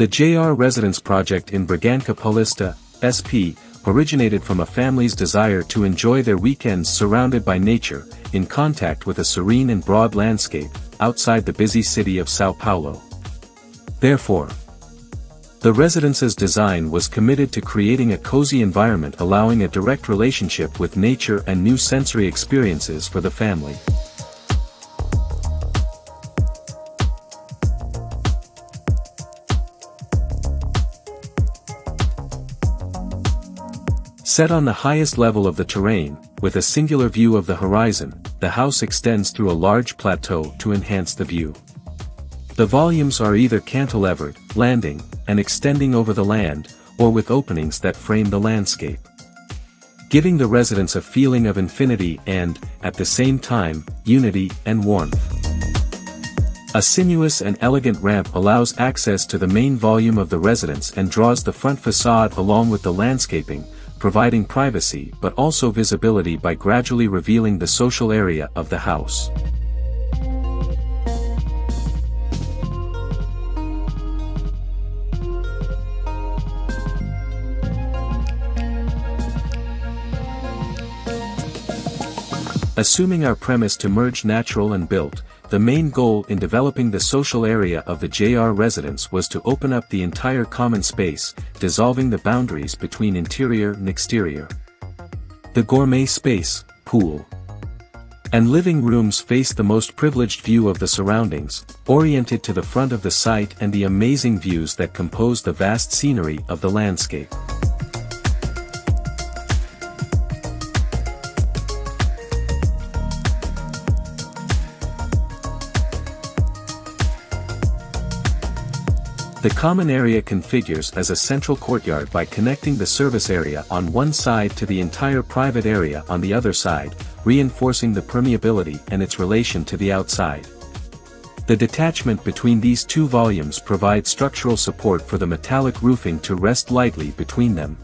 The JR Residence project in Bragança Paulista, SP, originated from a family's desire to enjoy their weekends surrounded by nature, in contact with a serene and broad landscape, outside the busy city of São Paulo. Therefore, the residence's design was committed to creating a cozy environment allowing a direct relationship with nature and new sensory experiences for the family. Set on the highest level of the terrain, with a singular view of the horizon, the house extends through a large plateau to enhance the view. The volumes are either cantilevered, landing, and extending over the land, or with openings that frame the landscape, giving the residents a feeling of infinity and, at the same time, unity and warmth. A sinuous and elegant ramp allows access to the main volume of the residence and draws the front facade along with the landscaping, providing privacy but also visibility by gradually revealing the social area of the house. Assuming our premise to merge natural and built, the main goal in developing the social area of the JR residence was to open up the entire common space, dissolving the boundaries between interior and exterior. The gourmet space, pool, and living rooms face the most privileged view of the surroundings, oriented to the front of the site and the amazing views that compose the vast scenery of the landscape. The common area configures as a central courtyard by connecting the service area on one side to the entire private area on the other side, reinforcing the permeability and its relation to the outside. The detachment between these two volumes provides structural support for the metallic roofing to rest lightly between them,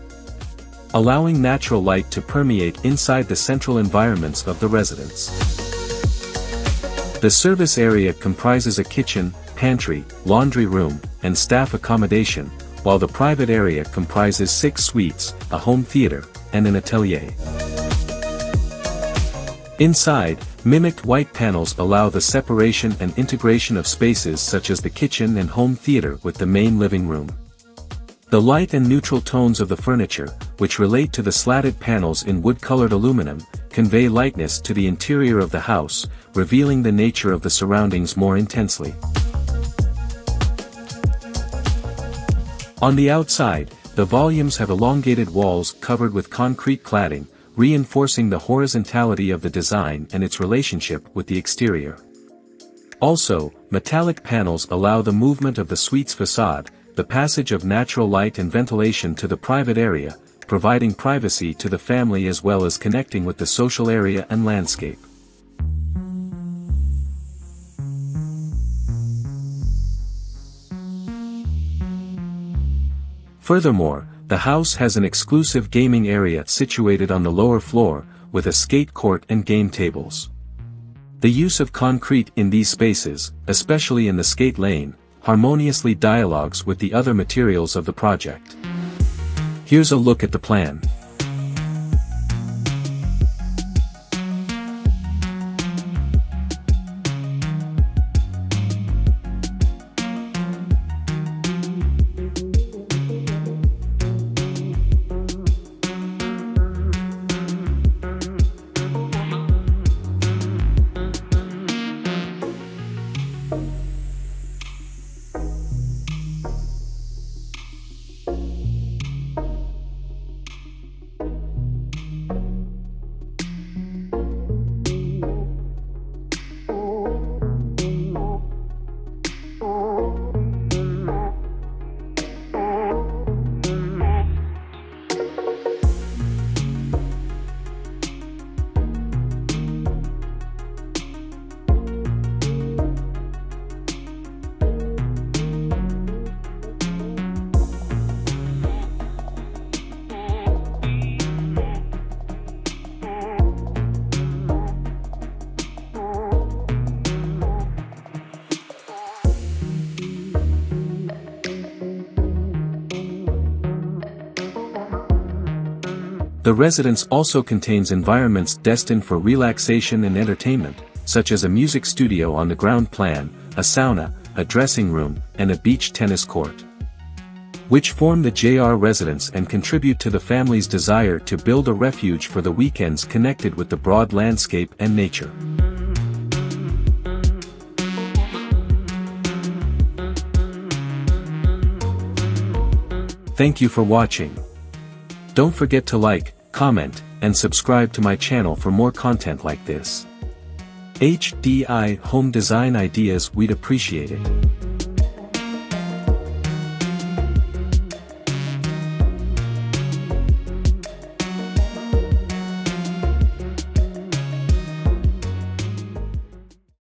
allowing natural light to permeate inside the central environments of the residence. The service area comprises a kitchen, pantry, laundry room, and staff accommodation, while the private area comprises 6 suites, a home theater, and an atelier. Inside, mimicked white panels allow the separation and integration of spaces such as the kitchen and home theater with the main living room. The light and neutral tones of the furniture, which relate to the slatted panels in wood-colored aluminum, convey lightness to the interior of the house, revealing the nature of the surroundings more intensely. On the outside, the volumes have elongated walls covered with concrete cladding, reinforcing the horizontality of the design and its relationship with the exterior. Also, metallic panels allow the movement of the suite's facade, the passage of natural light and ventilation to the private area, providing privacy to the family as well as connecting with the social area and landscape. Furthermore, the house has an exclusive gaming area situated on the lower floor, with a skate court and game tables. The use of concrete in these spaces, especially in the skate lane, harmoniously dialogues with the other materials of the project. Here's a look at the plan. The residence also contains environments destined for relaxation and entertainment, such as a music studio on the ground plan, a sauna, a dressing room, and a beach tennis court, which form the JR residence and contribute to the family's desire to build a refuge for the weekends connected with the broad landscape and nature. Thank you for watching. Don't forget to like, comment, and subscribe to my channel for more content like this. HDI Home Design Ideas, we'd appreciate it.